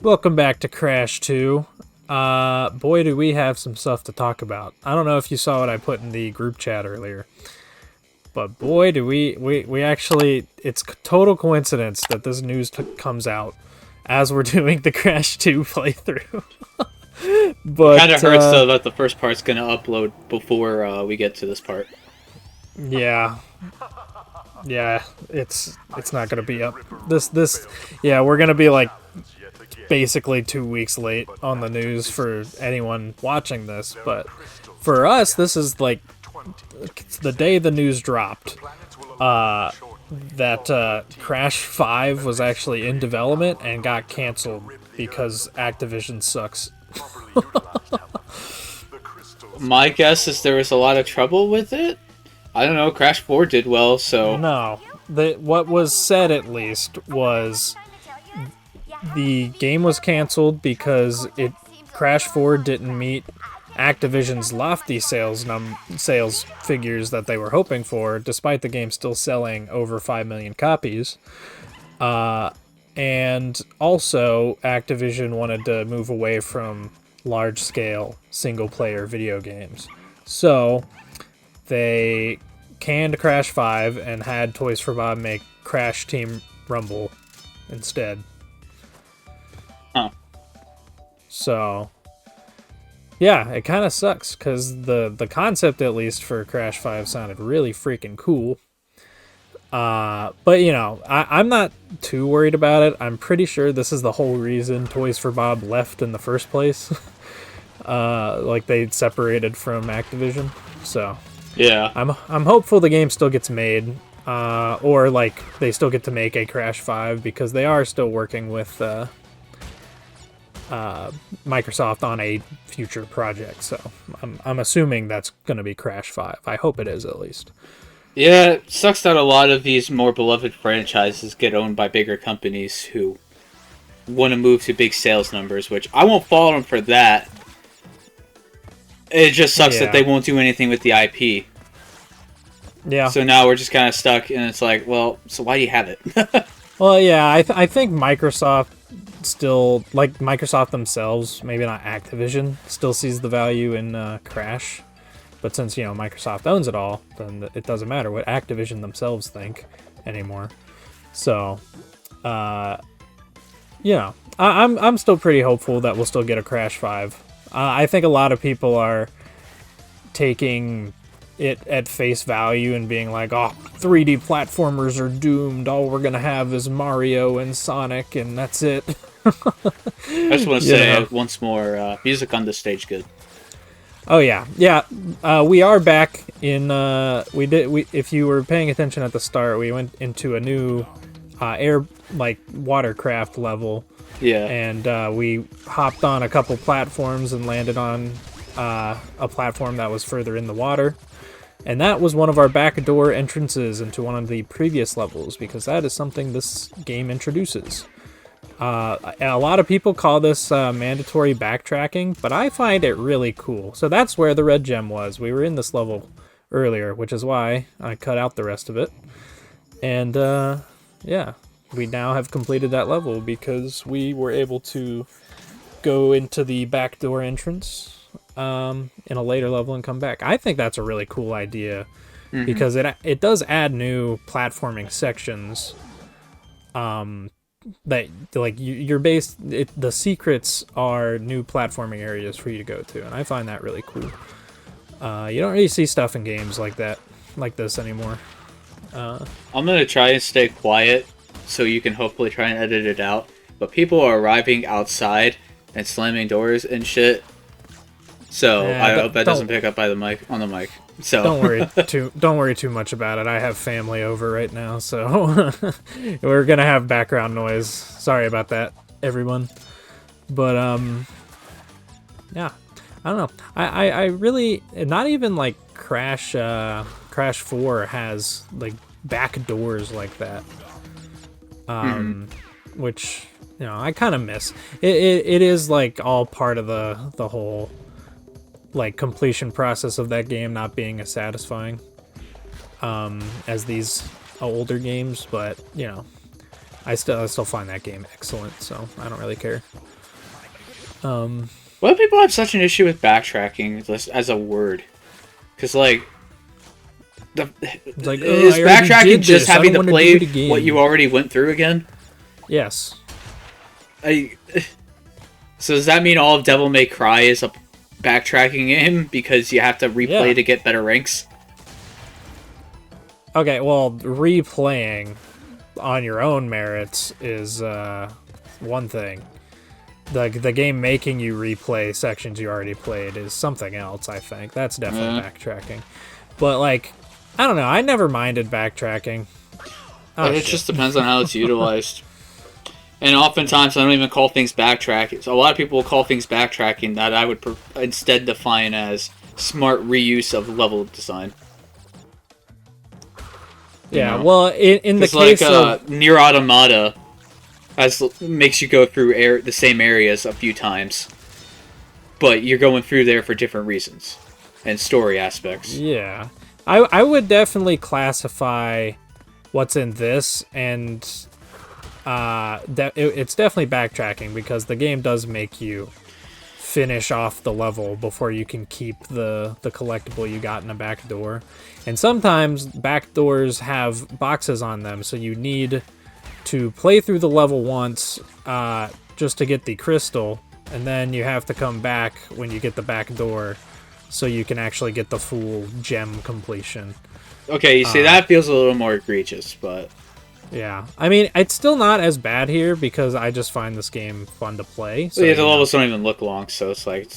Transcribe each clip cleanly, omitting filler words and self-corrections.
Welcome back to Crash 2. Boy, do we have some stuff to talk about. I don't know if you saw what I put in the group chat earlier, but boy, do we actually, it's total coincidence that this news comes out as we're doing the Crash 2 playthrough. But Kind of hurts though that the first part's gonna upload before we get to this part. yeah, it's not gonna be up. Yeah, we're gonna be like basically 2 weeks late on the news for anyone watching this, but for us, this is like the day the news dropped. That Crash 5 was actually in development and got canceled because Activision sucks. My guess is there was a lot of trouble with it. I don't know. Crash 4 did well, so No, what was said at least was the game was canceled because Crash 4 didn't meet Activision's lofty sales figures that they were hoping for, despite the game still selling over 5 million copies. And also, Activision wanted to move away from large-scale single-player video games. So, they canned Crash 5 and had Toys for Bob make Crash Team Rumble instead. Huh. So, yeah, it kind of sucks because the concept, at least for Crash 5, sounded really freaking cool. But you know, I'm not too worried about it. I'm pretty sure this is the whole reason Toys for Bob left in the first place. Like they separated from Activision. So yeah. I'm hopeful the game still gets made, or like they still get to make a Crash 5 because they are still working with Microsoft on a future project. So I'm assuming that's going to be Crash 5. I hope it is, at least. Yeah, it sucks that a lot of these more beloved franchises get owned by bigger companies who want to move to big sales numbers, which I won't fault them for that. It just sucks that they won't do anything with the IP. Yeah. So now we're just kind of stuck, and it's like, well, so why do you have it? Well, yeah, I think Microsoft still, like Microsoft themselves, maybe not Activision, still sees the value in Crash. But since, you know, Microsoft owns it all, then it doesn't matter what Activision themselves think anymore. So, you know, I'm still pretty hopeful that we'll still get a Crash 5. I think a lot of people are taking it at face value and being like, oh, 3D platformers are doomed. All we're going to have is Mario and Sonic, and that's it. I just want to say once more, music on this stage good. Oh yeah. We are back in. If you were paying attention at the start, we went into a new watercraft level. Yeah. And we hopped on a couple platforms and landed on a platform that was further in the water. And that was one of our backdoor entrances into one of the previous levels, because that is something this game introduces. A lot of people call this mandatory backtracking, but I find it really cool. So that's where the red gem was. We were in this level earlier, which is why I cut out the rest of it. And yeah, we now have completed that level because we were able to go into the backdoor entrance in a later level and come back. I think that's a really cool idea because it does add new platforming sections. That like the secrets are new platforming areas for you to go to, and I find that really cool. You don't really see stuff in games like this anymore. I'm gonna try and stay quiet so you can hopefully try and edit it out. But people are arriving outside and slamming doors and shit. So I hope that doesn't pick up on the mic. So don't worry too much about it. I have family over right now, so we're gonna have background noise. Sorry about that, everyone. But yeah, I don't know. I really, not even like Crash 4 has like back doors like that. Which, you know, I kind of miss. It is like all part of the whole like completion process of that game not being as satisfying as these older games, but you know, I still find that game excellent, so I don't really care. Why do people have such an issue with backtracking as a word? Because like, It's like, is I already backtracking did just this. I having don't to wanna do play it again. what you already went through again? Yes. So does that mean all of Devil May Cry is a backtracking game because you have to replay Yeah. to get better ranks? Okay, well, replaying on your own merits is one thing. The game making you replay sections you already played is something else, I think. That's definitely backtracking. But, like, I don't know. I never minded backtracking. It just depends on how it's utilized. And oftentimes, I don't even call things backtracking. So a lot of people will call things backtracking that I would instead define as smart reuse of level design. Yeah, well, in the like, case of... Nier Automata makes you go through the same areas a few times. But you're going through there for different reasons. And story aspects. Yeah. I would definitely classify what's in this, and it's definitely backtracking, because the game does make you finish off the level before you can keep the collectible you got in a back door. And sometimes back doors have boxes on them, so you need to play through the level once just to get the crystal, and then you have to come back when you get the back door so you can actually get the full gem completion. Okay, you see, that feels a little more egregious, but... Yeah. I mean, it's still not as bad here because I just find this game fun to play. So, yeah, the levels don't even look long, so it's like...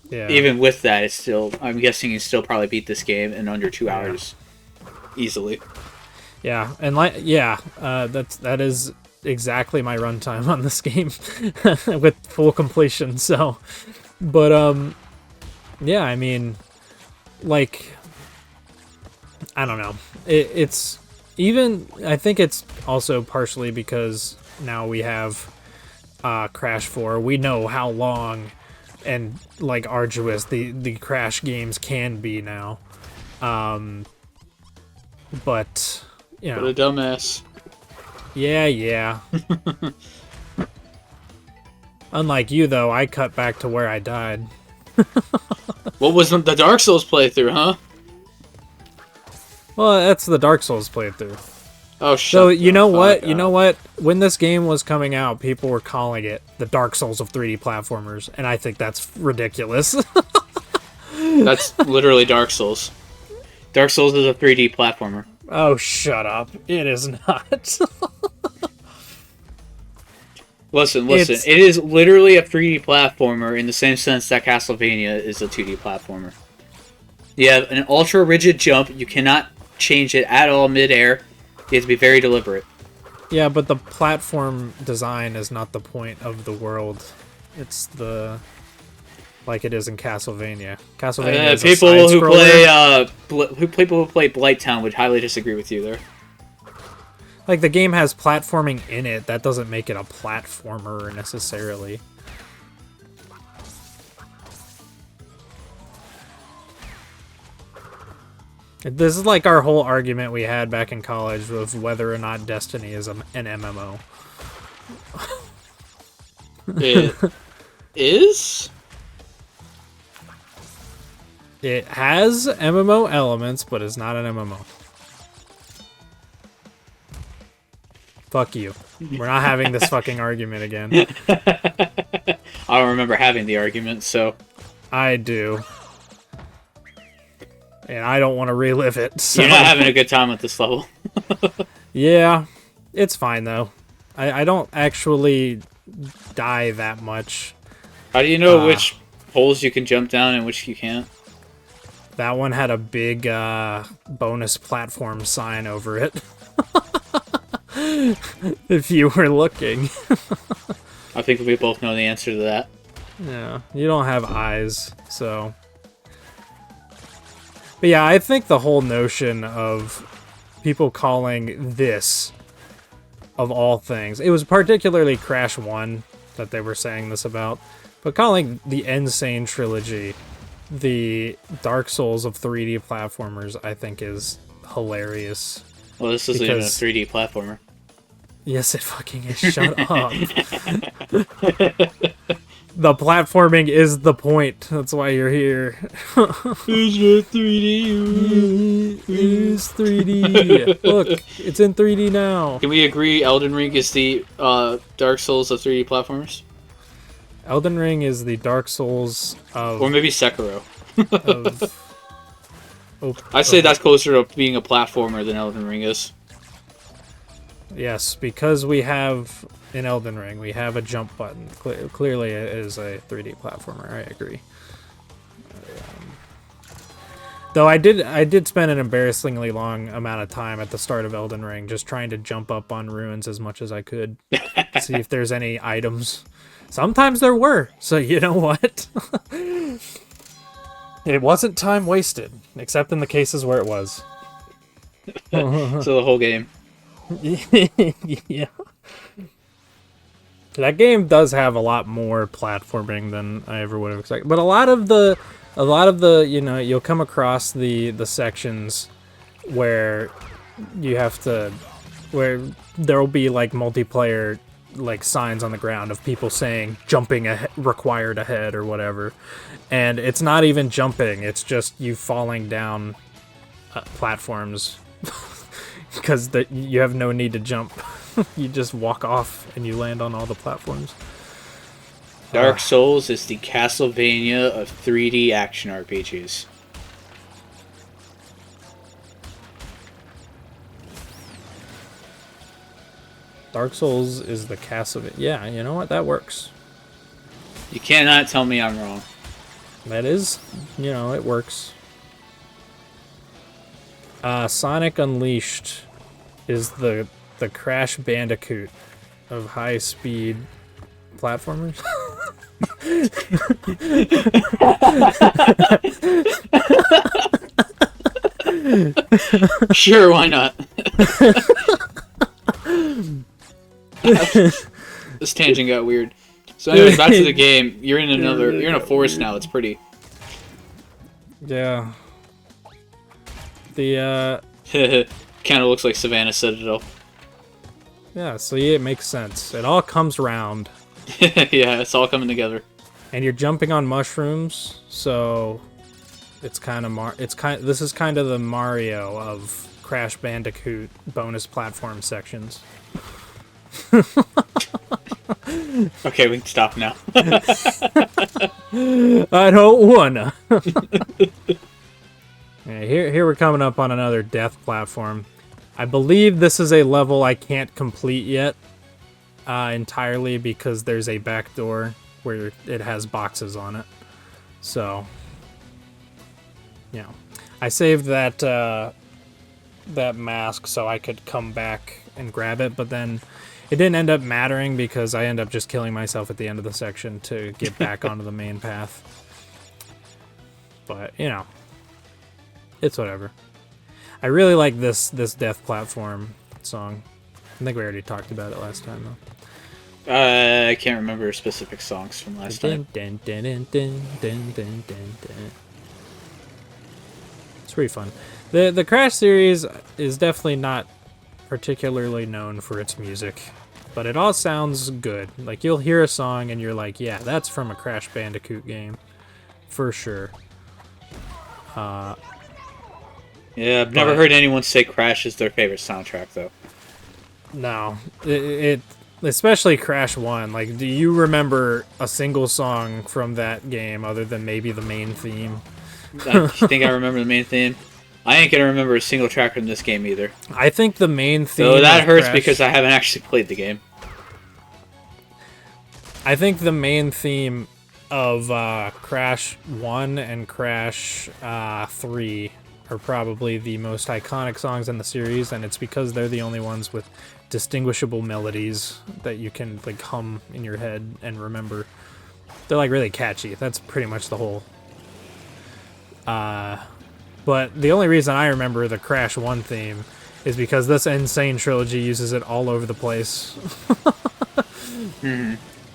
Yeah. Even with that, it's still... I'm guessing you still probably beat this game in under 2 hours. Easily. Yeah, and that is exactly my runtime on this game with full completion, so... But, yeah, I mean, like... I don't know. It's... Even, I think it's also partially because now we have Crash 4. We know how long and, like, arduous the Crash games can be now. But, you know. What a dumbass. Yeah. Unlike you, though, I cut back to where I died. What was the Dark Souls playthrough, huh? Well, that's the Dark Souls playthrough. Oh, shit. So, you know what? You know what? When this game was coming out, people were calling it the Dark Souls of 3D platformers, and I think that's ridiculous. That's literally Dark Souls. Dark Souls is a 3D platformer. Oh, shut up. It is not. Listen. It is literally a 3D platformer in the same sense that Castlevania is a 2D platformer. You have an ultra-rigid jump. You cannot change it at all mid-air. You have to be very deliberate. Yeah, but the platform design is not the point of the world. It's the... like it is in Castlevania. Castlevania is people a who side-scroller. people who play Blighttown would highly disagree with you there. Like, the game has platforming in it. That doesn't make it a platformer, necessarily. This is like our whole argument we had back in college with whether or not Destiny is an MMO. It is? It has MMO elements, but it's not an MMO. Fuck you. We're not having this fucking argument again. I don't remember having the argument, so... I do. And I don't want to relive it. So. You're not having a good time with this level. Yeah, it's fine though. I don't actually die that much. How do you know which holes you can jump down and which you can't? That one had a big bonus platform sign over it. If you were looking. I think we both know the answer to that. Yeah, you don't have eyes, so... But yeah, I think the whole notion of people calling this, of all things, it was particularly Crash 1 that they were saying this about, but calling the Insane trilogy the Dark Souls of 3D platformers, I think is hilarious. Well, this isn't even a 3D platformer. Yes, it fucking is. Shut up. The platforming is the point. That's why you're here. It's not 3D. It is 3D. Look, it's in 3D now. Can we agree Elden Ring is the Dark Souls of 3D platformers? Elden Ring is the Dark Souls of... Or maybe Sekiro. I'd say okay. that's closer to being a platformer than Elden Ring is. Yes, because we have in Elden Ring, we have a jump button. Clearly, it is a 3D platformer. I agree. Though I did spend an embarrassingly long amount of time at the start of Elden Ring just trying to jump up on ruins as much as I could, see if there's any items. Sometimes there were, so you know what? It wasn't time wasted, except in the cases where it was. So the whole game. Yeah. That game does have a lot more platforming than I ever would have expected. But a lot of the you know, you'll come across the sections where you have to, where there'll be like multiplayer like signs on the ground of people saying jumping required ahead or whatever, and it's not even jumping, it's just you falling down platforms because you have no need to jump. You just walk off and you land on all the platforms. Dark Souls is the Castlevania of 3D action RPGs. Dark Souls is the Castlevania. Yeah, you know what? That works. You cannot tell me I'm wrong. That is, you know, it works. Sonic Unleashed is the Crash Bandicoot of high-speed platformers. Sure, why not? This tangent got weird. So anyways, back to the game. You're in a forest now. It's pretty. Yeah. The kind of looks like Savannah Citadel. Yeah, so yeah, it makes sense. It all comes round. Yeah, it's all coming together. And you're jumping on mushrooms, so it's kind of this is kind of the Mario of Crash Bandicoot bonus platform sections. Okay, we can stop now. I don't wanna. Yeah, here we're coming up on another death platform. I believe this is a level I can't complete yet entirely because there's a back door where it has boxes on it. So, you know, I saved that that mask so I could come back and grab it, but then it didn't end up mattering because I end up just killing myself at the end of the section to get back onto the main path. But, you know, it's whatever. I really like this death platform song. I think we already talked about it last time, though. I can't remember specific songs from last time. It's pretty fun. The Crash series is definitely not particularly known for its music, but it all sounds good. Like, you'll hear a song and you're like, yeah, that's from a Crash Bandicoot game. For sure. Yeah, I've never heard anyone say Crash is their favorite soundtrack, though. No. It especially Crash 1. Like, do you remember a single song from that game other than maybe the main theme? I think I remember the main theme. I ain't gonna remember a single track from this game either. I think the main theme... So that hurts Crash, because I haven't actually played the game. I think the main theme of Crash 1 and Crash 3 are probably the most iconic songs in the series, and it's because they're the only ones with distinguishable melodies that you can like hum in your head and remember. They're like really catchy. That's pretty much the whole. But the only reason I remember the Crash 1 theme is because this Insane trilogy uses it all over the place.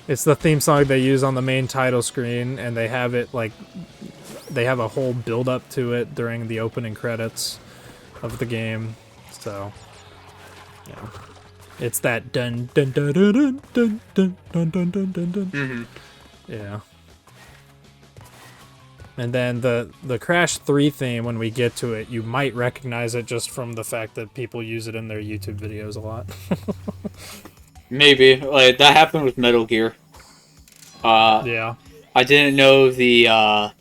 It's the theme song they use on the main title screen, and they have it like they have a whole build up to it during the opening credits of the game. So, yeah. It's that dun dun dun dun dun dun dun dun dun dun dun dun. Mm-hmm. Yeah. And then the Crash 3 theme, when we get to it, you might recognize it just from the fact that people use it in their YouTube videos a lot. Maybe. Like, that happened with Metal Gear. Yeah. I didn't know the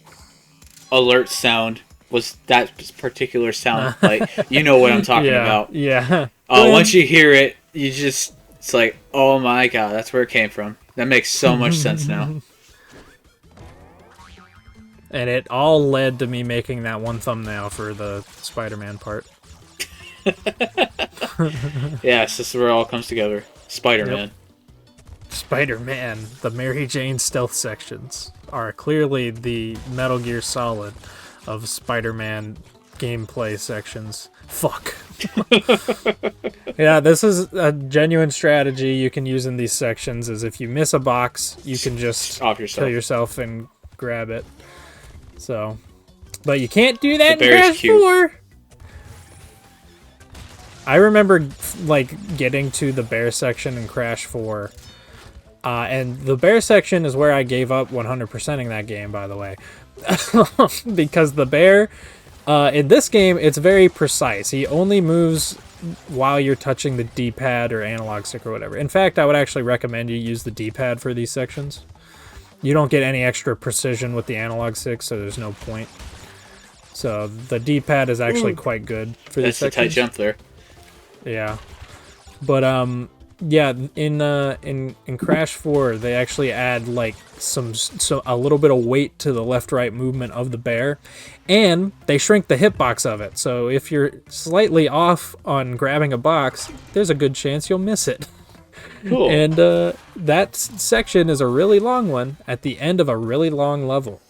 alert sound was that particular sound. Like, you know what I'm talking about. Yeah. Once you hear it, it's like, oh my god, that's where it came from. That makes so much sense now. And it all led to me making that one thumbnail for the Spider-Man part. Yes, this is where it all comes together. Spider-Man. Yep. Spider-Man, the Mary Jane stealth sections are clearly the Metal Gear Solid of Spider-Man gameplay sections. Fuck. Yeah, this is a genuine strategy you can use in these sections, is if you miss a box, you can just kill yourself and grab it. So, but you can't do that in Crash 4. I remember like getting to the bear section in Crash 4. And the bear section is where I gave up 100%ing that game, by the way. Because the bear, in this game, it's very precise. He only moves while you're touching the D-pad or analog stick or whatever. In fact, I would actually recommend you use the D-pad for these sections. You don't get any extra precision with the analog stick, so there's no point. So the D-pad is actually quite good for these sections. That's a tight jump there. Yeah. But, yeah, in Crash 4, they actually add like a little bit of weight to the left-right movement of the bear, and they shrink the hitbox of it. So if you're slightly off on grabbing a box, there's a good chance you'll miss it. Cool. And that section is a really long one at the end of a really long level.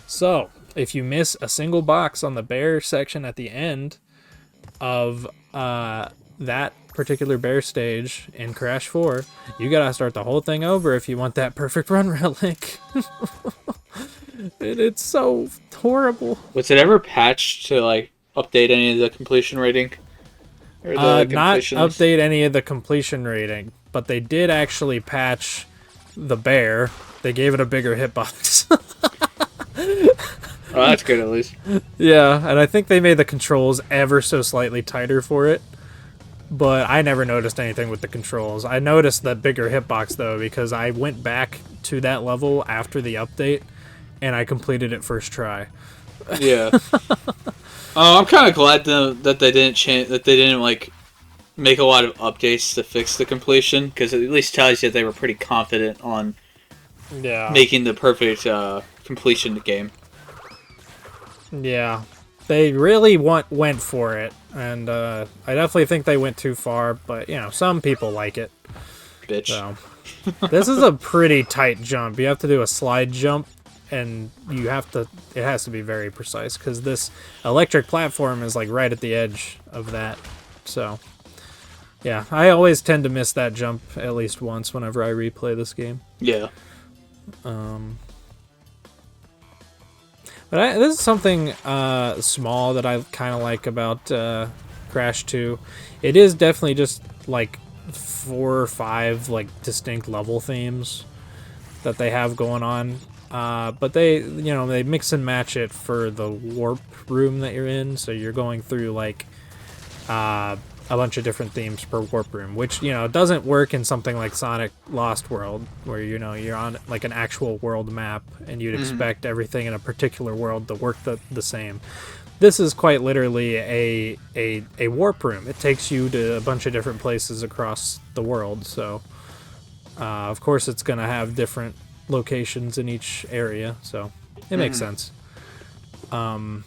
So if you miss a single box on the bear section at the end of that particular bear stage in Crash 4, you gotta start the whole thing over if you want that perfect run relic. It's so horrible. Was it ever patched to like update any of the completion rating? Or Not update any of the completion rating, but they did actually patch the bear. They gave it a bigger hitbox. Oh, that's good at least. Yeah, and I think they made the controls ever so slightly tighter for it. But I never noticed anything with the controls. I noticed that bigger hitbox, though, because I went back to that level after the update, and I completed it first try. Yeah. I'm kind of glad that they didn't like make a lot of updates to fix the completion, because it at least tells you they were pretty confident on making the perfect completion of the game. Yeah. They really went for it, and I definitely think they went too far, but, you know, some people like it. Bitch. So, this is a pretty tight jump. You have to do a slide jump, and it has to be very precise, because this electric platform is, like, right at the edge of that. So, yeah, I always tend to miss that jump at least once whenever I replay this game. Yeah. But this is something small that I kind of like about Crash 2. It is definitely just like 4 or 5 like distinct level themes that they have going on. But they mix and match it for the warp room that you're in. So you're going through like a bunch of different themes per warp room, which, you know, doesn't work in something like Sonic Lost World, where, you know, you're on like an actual world map and you'd expect everything in a particular world to work the same. This is quite literally a warp room. It takes you to a bunch of different places across the world, so of course it's going to have different locations in each area, so it makes sense. But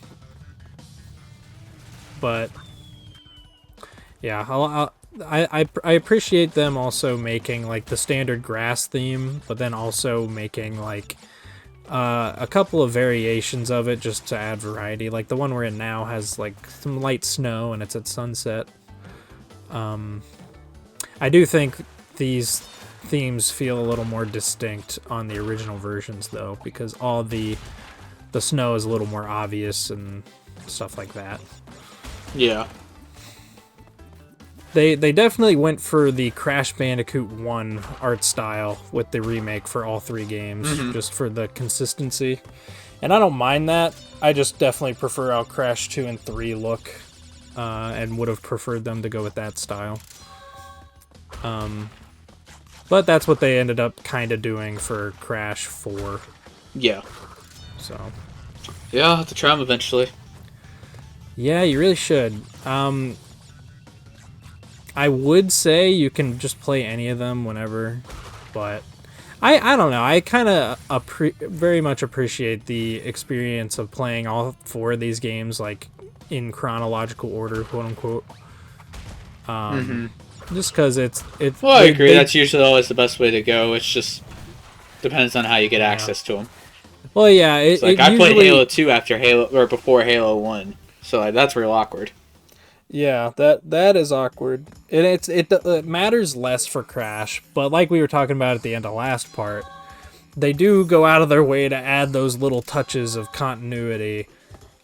yeah, I appreciate them also making like the standard grass theme, but then also making like a couple of variations of it just to add variety. Like the one we're in now has like some light snow and it's at sunset. I do think these themes feel a little more distinct on the original versions, though, because all the snow is a little more obvious and stuff like that. Yeah. They definitely went for the Crash Bandicoot 1 art style with the remake for all 3 games, just for the consistency. And I don't mind that. I just definitely prefer how Crash 2 and 3 look, and would have preferred them to go with that style. But that's what they ended up kind of doing for Crash 4. Yeah. So. Yeah, I'll have to try them eventually. Yeah, you really should. I would say you can just play any of them whenever, but I don't know. I kind of very much appreciate the experience of playing all 4 of these games like in chronological order, quote unquote. Just because it's. Well, I agree. That's usually always the best way to go. It's just depends on how you get access to them. Well, yeah. I played Halo 2 after Halo or before Halo 1, so that's real awkward. Yeah, that is awkward. And it matters less for Crash, but like we were talking about at the end of last part, they do go out of their way to add those little touches of continuity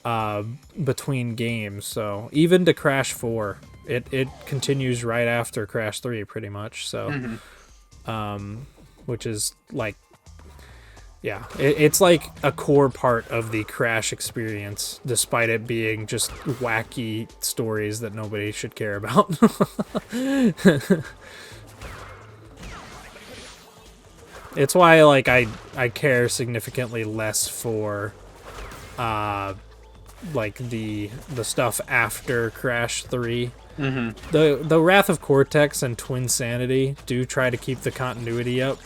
between games. So even to Crash 4, it continues right after Crash 3 pretty much. So which is like, yeah, it's like a core part of the Crash experience, despite it being just wacky stories that nobody should care about. It's why, like, I care significantly less for, like, the stuff after Crash 3. The Wrath of Cortex and Twin Sanity do try to keep the continuity up.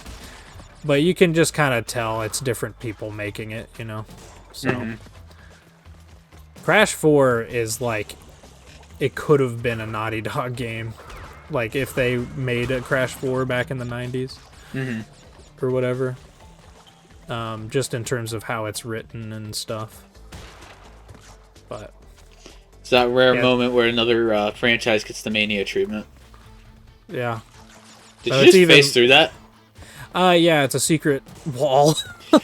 But you can just kind of tell it's different people making it, you know? So, Crash 4 is like, it could have been a Naughty Dog game. Like, if they made a Crash 4 back in the 90s. Or whatever. Just in terms of how it's written and stuff. But. It's that rare moment where another franchise gets the Mania treatment. Yeah. Did you just face through that? Yeah, it's a secret wall. How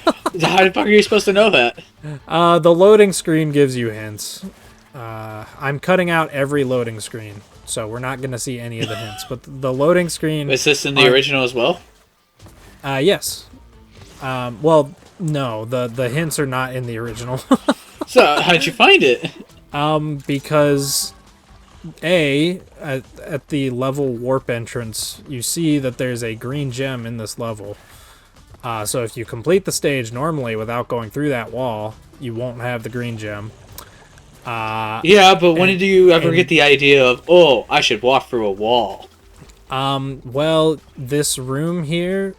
the fuck are you supposed to know that? The loading screen gives you hints. I'm cutting out every loading screen, so we're not going to see any of the hints. But the loading screen... Is this in the original as well? Yes. Well, no, the hints are not in the original. So, how'd you find it? Because... at the level warp entrance, you see that there's a green gem in this level. So if you complete the stage normally without going through that wall, you won't have the green gem. Yeah, but when did you ever get the idea of, oh, I should walk through a wall? Well, this room here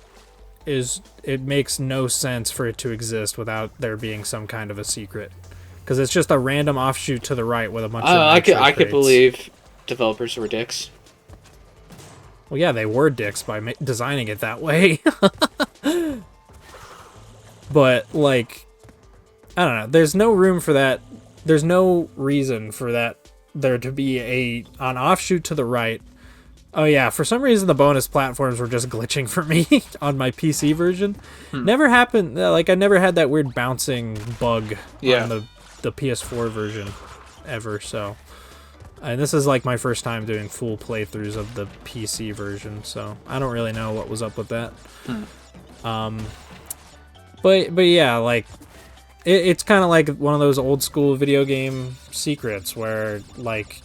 it makes no sense for it to exist without there being some kind of a secret. Because it's just a random offshoot to the right with a bunch of I could believe developers were dicks. Well, yeah, they were dicks by designing it that way. But, like, I don't know. There's no room for that. There's no reason for that there to be an offshoot to the right. Oh, yeah, for some reason the bonus platforms were just glitching for me on my PC version. Never happened. Like, I never had that weird bouncing bug on the PS4 version ever, so. And this is like my first time doing full playthroughs of the PC version, so I don't really know what was up with that. But yeah, like it's kind of like one of those old school video game secrets where like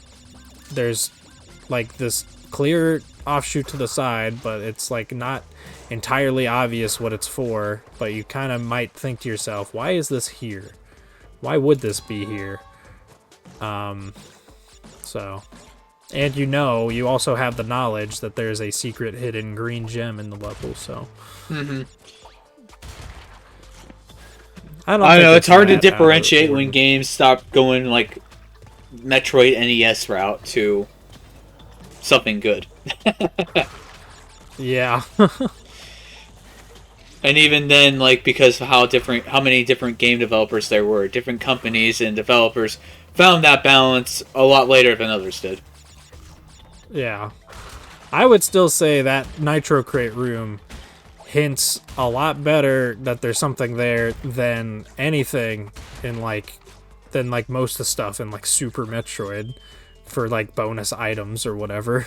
there's like this clear offshoot to the side, but it's like not entirely obvious what it's for, but you kind of might think to yourself, why is this here? Why would this be here? So, and you also have the knowledge that there's a secret hidden green gem in the level, so. I know, it's hard to differentiate when games stop going, like, Metroid NES route to something good. Yeah. And even then, like, because of how many different game developers there were, different companies and developers found that balance a lot later than others did. Yeah. I would still say that Nitro Crate room hints a lot better that there's something there than anything in, like, most of the stuff in, like, Super Metroid. for like bonus items or whatever.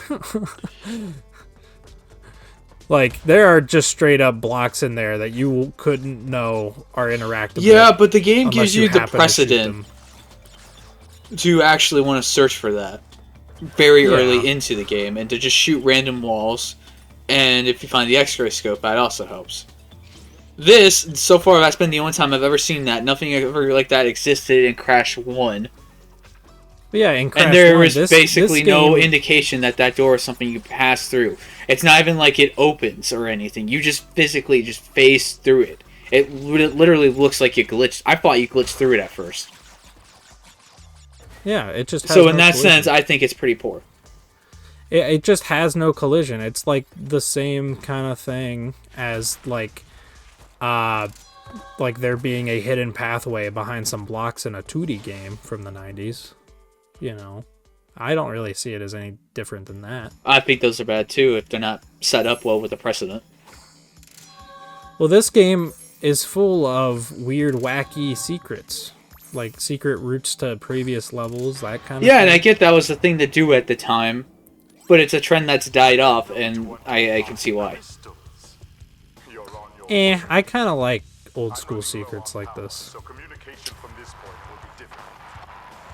Like, there are just straight up blocks in there that you couldn't know are interactable. Yeah, but the game gives you the precedent to actually want to search for that very early into the game, and to just shoot random walls. And if you find the X-ray scope, that also helps. This, so far, that's been the only time I've ever seen that. Nothing ever like that existed in Crash 1. But yeah, in Crash 1, and there was basically no indication that that door is something you pass through. It's not even like it opens or anything. You just physically just phase through it. It literally looks like you glitched. I thought you glitched through it at first. Yeah, it just has so in that sense, I think it's pretty poor. It just has no collision. It's like the same kind of thing as like there being a hidden pathway behind some blocks in a 2D game from the 90s. You know, I don't really see it as any different than that. I think those are bad too if they're not set up well with the precedent. Well, this game is full of weird, wacky secrets. Like secret routes to previous levels, that kind of thing. Yeah, and I get that was the thing to do at the time. But it's a trend that's died off, and I can see why. I kind of like old school secrets like this.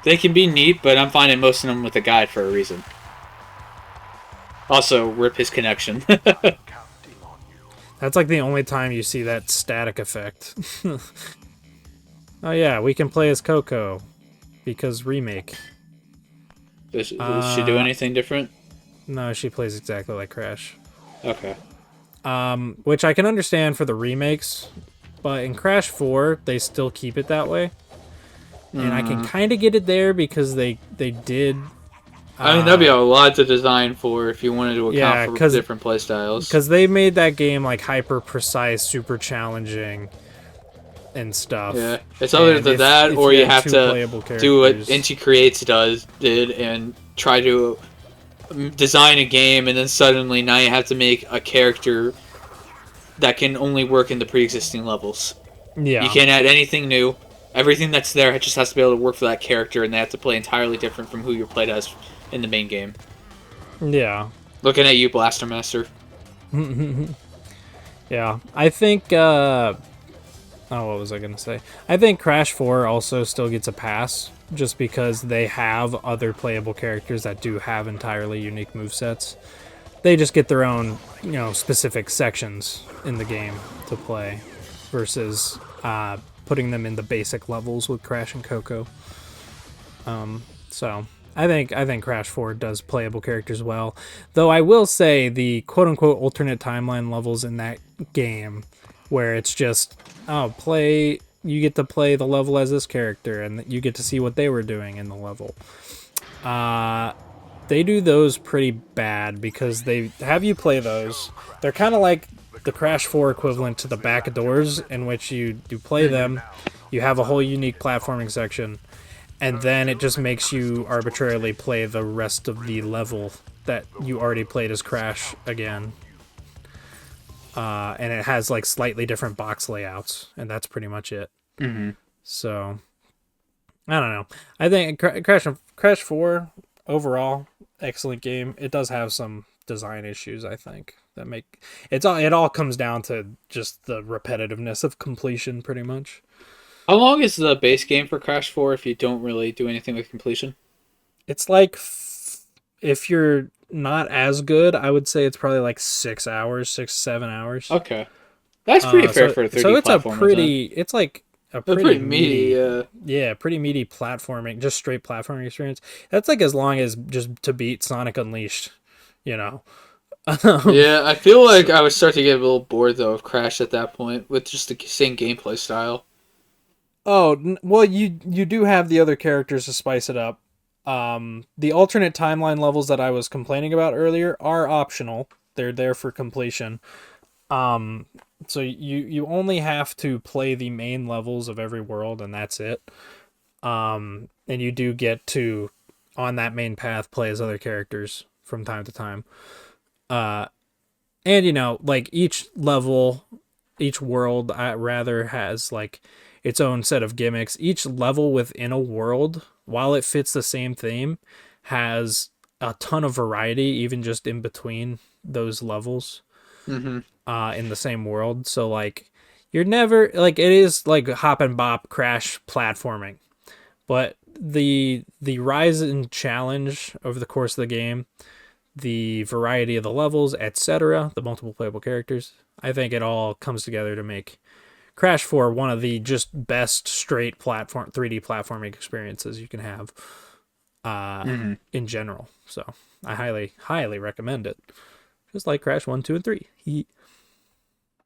They can be neat, but I'm finding most of them with a guide for a reason. Also, rip his connection. That's like the only time you see that static effect. Oh yeah, we can play as Coco. Because remake. Does she do anything different? No, she plays exactly like Crash. Okay. Which I can understand for the remakes, but in Crash 4, they still keep it that way. And I can kind of get it there because they did... I mean, that'd be a lot to design for if you wanted to account for different playstyles. Because they made that game like hyper-precise, super challenging, and stuff. Yeah, it's either that or you have to do what Inti Creates did and try to design a game, and then suddenly now you have to make a character that can only work in the pre-existing levels. Yeah. You can't add anything new. Everything that's there just has to be able to work for that character, and they have to play entirely different from who you're played as in the main game. Yeah. Looking at you, Blaster Master. Yeah. I think, what was I going to say? I think Crash 4 also still gets a pass, just because they have other playable characters that do have entirely unique movesets. They just get their own, specific sections in the game to play, versus putting them in the basic levels with Crash and Coco. So I think Crash 4 does playable characters well. Though I will say the quote-unquote alternate timeline levels in that game, where it's just, you get to play the level as this character, and you get to see what they were doing in the level. They do those pretty bad, because they have you play those. They're kind of like the Crash 4 equivalent to the back doors, in which you play them, you have a whole unique platforming section, and then it just makes you arbitrarily play the rest of the level that you already played as Crash again. And it has like slightly different box layouts, and that's pretty much it. Mm-hmm. So, I don't know. I think Crash 4, overall, excellent game. It does have some design issues, I think, that make it all comes down to just the repetitiveness of completion, pretty much. How long is the base game for Crash 4 if you don't really do anything with completion? It's like, if you're not as good, I would say it's probably like 6 hours, 7 hours. Okay. That's pretty fair for a 3D so it's platformer. It's like a pretty meaty, yeah, pretty meaty platforming, just straight platforming experience. That's like as long as just to beat Sonic Unleashed, Yeah, I feel like I would start to get a little bored though of Crash at that point with just the same gameplay style. Oh, well, you do have the other characters to spice it up. The alternate timeline levels that I was complaining about earlier are optional. They're there for completion. So you only have to play the main levels of every world, and that's it. And you do get to, on that main path, play as other characters from time to time. And like each level, each world, rather, has like its own set of gimmicks. Each level within a world, while it fits the same theme, has a ton of variety, even just in between those levels Mm-hmm. in the same world. So like you're never like it is like hop and bop crash platforming, but the rise in challenge over the course of the game, the variety of the levels, etc., the multiple playable characters, I think it all comes together to make Crash 4 one of the just best straight platform 3D platforming experiences you can have Mm-hmm. in general. So I highly recommend it. Just like Crash 1, 2, and 3.